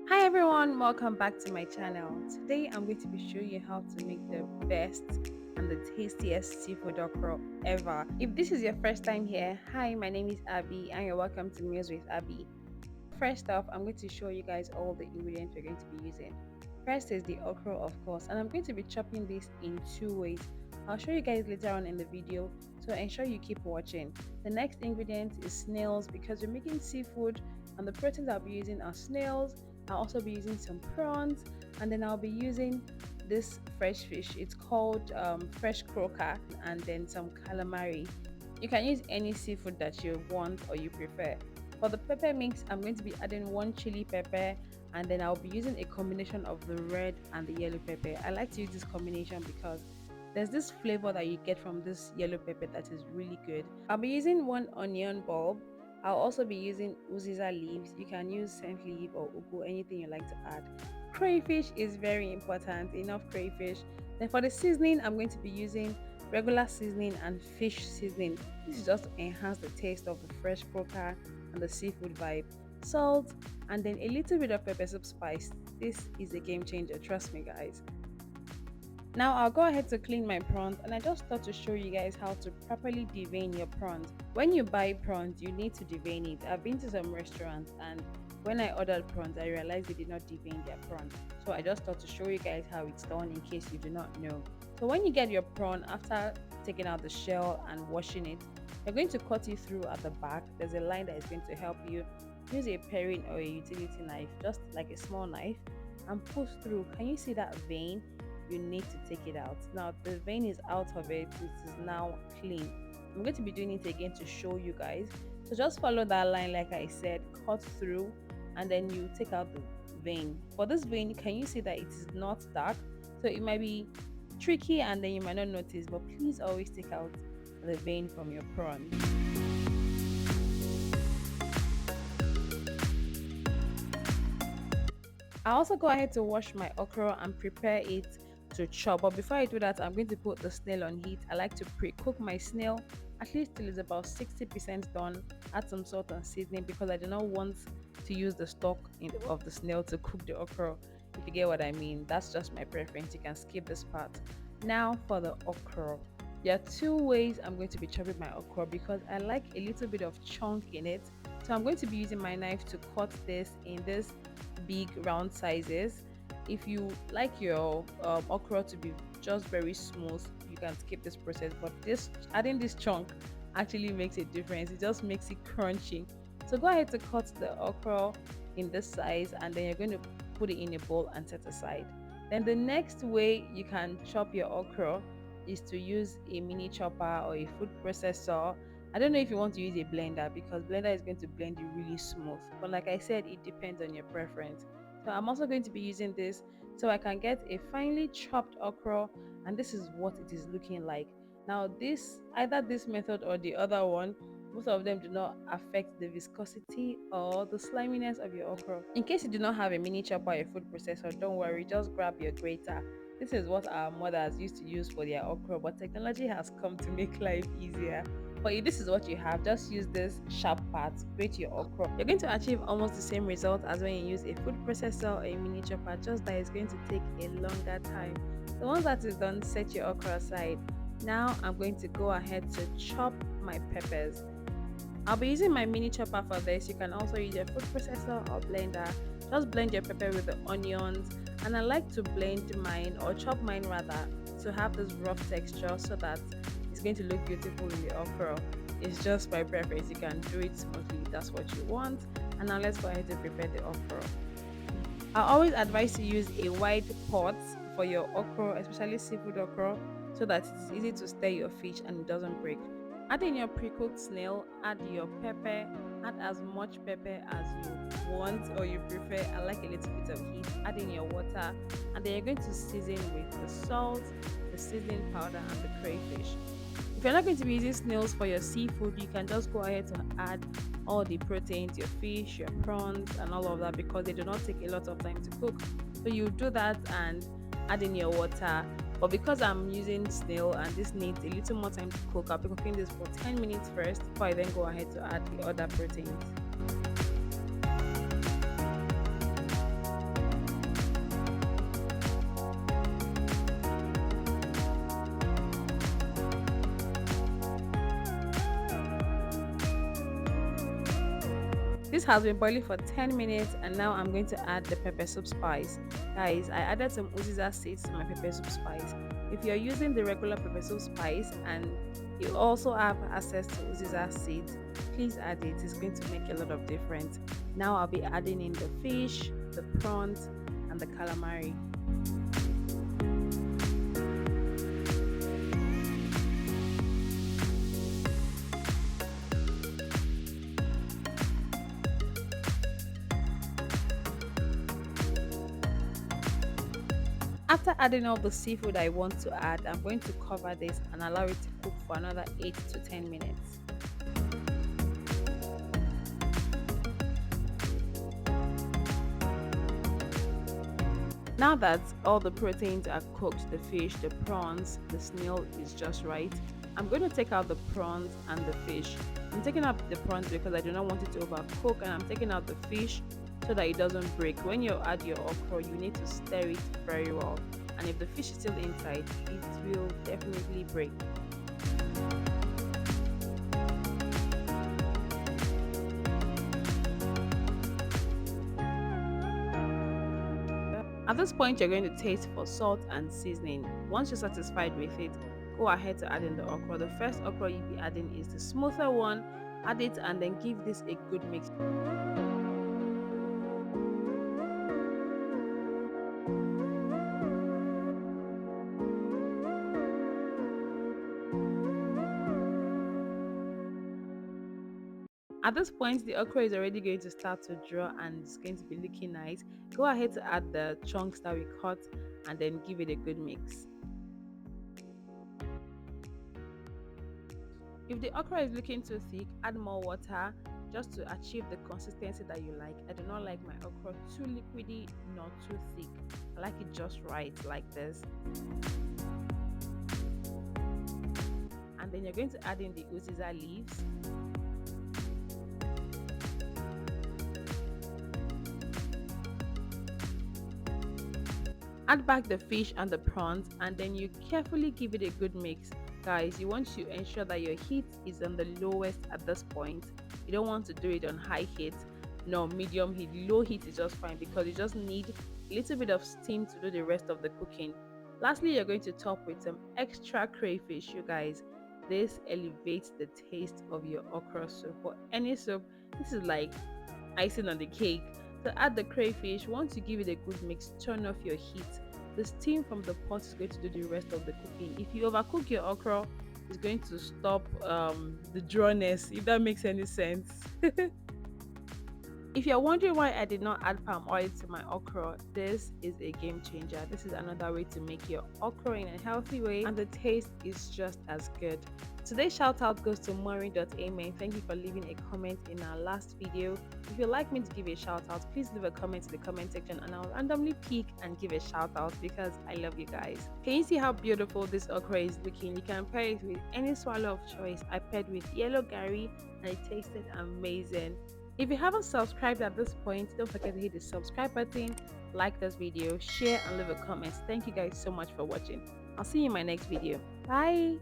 Hi everyone, welcome back to my channel. Today I'm going to be showing you how to make the best and the tastiest seafood okra ever. If this is your first time here, hi, my name is Abby and you're welcome to Meals with Abby. First off, I'm going to show you guys all the ingredients we're going to be using. First is the okra, of course, and I'm going to be chopping this in two ways. I'll show you guys later on in the video, so ensure you keep watching. The next ingredient is snails because we're making seafood, and the proteins I'll be using are snails. I'll also be using some prawns, and then I'll be using this fresh fish. It's called fresh croaker, and then some calamari. You can use any seafood that you want or you prefer. For the pepper mix, I'm going to be adding one chili pepper, and then I'll be using a combination of the red and the yellow pepper. I like to use this combination because there's this flavor that you get from this yellow pepper that is really good. I'll be using one onion bulb. I'll also be using uziza leaves. You can use scent leaf or ugu, anything you like to add. Crayfish is very important, enough crayfish. Then for the seasoning, I'm going to be using regular seasoning and fish seasoning. This is just to enhance the taste of the fresh croaker and the seafood vibe. Salt and then a little bit of pepper soup spice. This is a game changer, trust me guys. Now I'll go ahead to clean my prawns, and I just thought to show you guys how to properly devein your prawns. When you buy prawns, you need to devein it. I've been to some restaurants and when I ordered prawns, I realized they did not devein their prawns. So I just thought to show you guys how it's done in case you do not know. So when you get your prawn, after taking out the shell and washing it, you're going to cut it through at the back. There's a line that is going to help you. Use a paring or a utility knife, just like a small knife, and push through. Can you see that vein? You need to take it out. Now the vein is out of it. It is now clean. I'm going to be doing it again to show you guys. So just follow that line like I said, cut through, and then you take out the vein. For this vein, can you see that it is not dark? So it might be tricky and then you might not notice, but please always take out the vein from your prawn. I also go ahead to wash my okra and prepare it to chop. But before I do that, I'm going to put the snail on heat. I like to pre-cook my snail at least till it's about 60% done. Add some salt and seasoning because I do not want to use the stock of the snail to cook the okra. If you get what I mean, that's just my preference. You can skip this part. Now for the okra. There are two ways I'm going to be chopping my okra because I like a little bit of chunk in it. So I'm going to be using my knife to cut this in this big round sizes. If you like your okra to be just very smooth, you can skip this process. But this adding this chunk actually makes a difference. It just makes it crunchy. So go ahead to cut the okra in this size, and then you're going to put it in a bowl and set aside. Then the next way you can chop your okra is to use a mini chopper or a food processor. I don't know if you want to use a blender because blender is going to blend it really smooth. But like I said, it depends on your preference. So I'm also going to be using this so I can get a finely chopped okra, and this is what it is looking like. Now this either this method or the other one, both of them do not affect the viscosity or the sliminess of your okra. In case you do not have a mini chopper or a food processor, don't worry, just grab your grater. This is what our mothers used to use for their okra, but technology has come to make life easier. But if this is what you have, just use this sharp part, grate your okra. You're going to achieve almost the same result as when you use a food processor or a mini chopper, just that it's going to take a longer time. So once that is done, set your okra aside. Now I'm going to go ahead to chop my peppers. I'll be using my mini chopper for this. You can also use your food processor or blender. Just blend your pepper with the onions, and I like to blend mine or chop mine rather to have this rough texture so that it's going to look beautiful in the okra. It's just my preference. You can do it smoothly. That's what you want. And now let's go ahead to prepare the okra. I always advise to use a wide pot for your okra, especially seafood okra, so that it's easy to stir your fish and it doesn't break. Add in your pre-cooked snail, add your pepper, add as much pepper as you want or you prefer. I like a little bit of heat. Add in your water, and then you're going to season with the salt, the seasoning powder, and the crayfish. If you're not going to be using snails for your seafood, you can just go ahead to add all the proteins, your fish, your prawns, and all of that because they do not take a lot of time to cook. So you do that and add in your water. But because I'm using snail and this needs a little more time to cook, I'll be cooking this for 10 minutes first before I then go ahead to add the other proteins. This has been boiling for 10 minutes and now I'm going to add the pepper soup spice. Guys, I added some uziza seeds to my pepper soup spice. If you're using the regular pepper soup spice and you also have access to uziza seeds, please add it. It's going to make a lot of difference. Now I'll be adding in the fish, the prawns, and the calamari. After adding all the seafood I want to add, I'm going to cover this and allow it to cook for another 8 to 10 minutes. Now that all the proteins are cooked, the fish, the prawns, the snail is just right, I'm going to take out the prawns and the fish. I'm taking out the prawns because I do not want it to overcook, and I'm taking out the fish so that it doesn't break. When you add your okra, you need to stir it very well. And if the fish is still inside, it will definitely break. At this point, you're going to taste for salt and seasoning. Once you're satisfied with it, go ahead to add in the okra. The first okra you'll be adding is the smoother one. Add it and then give this a good mix. At this point, the okra is already going to start to draw and it's going to be looking nice. Go ahead to add the chunks that we cut and then give it a good mix. If the okra is looking too thick, add more water just to achieve the consistency that you like. I do not like my okra too liquidy nor too thick. I like it just right, like this. And then you're going to add in the uziza leaves. Add back the fish and the prawns and then you carefully give it a good mix. Guys, you want to ensure that your heat is on the lowest at this point. You don't want to do it on high heat, no, medium heat. Low heat is just fine because you just need a little bit of steam to do the rest of the cooking. Lastly, you're going to top with some extra crayfish, you guys. This elevates the taste of your okra soup. For any soup, this is like icing on the cake. So add the crayfish. Once you give it a good mix, turn off your heat. The steam from the pot is going to do the rest of the cooking. If you overcook your okra, it's going to stop the drawness, if that makes any sense. If you're wondering why I did not add palm oil to my okra, this is a game changer. This is another way to make your okra in a healthy way and the taste is just as good. Today's shout out goes to Maureen.amen. Thank you for leaving a comment in our last video. If you'd like me to give a shout out, please leave a comment in the comment section and I'll randomly pick and give a shout out because I love you guys. Can you see how beautiful this okra is looking? You can pair it with any swallow of choice. I paired with yellow gari and it tasted amazing. If you haven't subscribed at this point, don't forget to hit the subscribe button, like this video, share and leave a comment. Thank you guys so much for watching. I'll see you in my next video. Bye.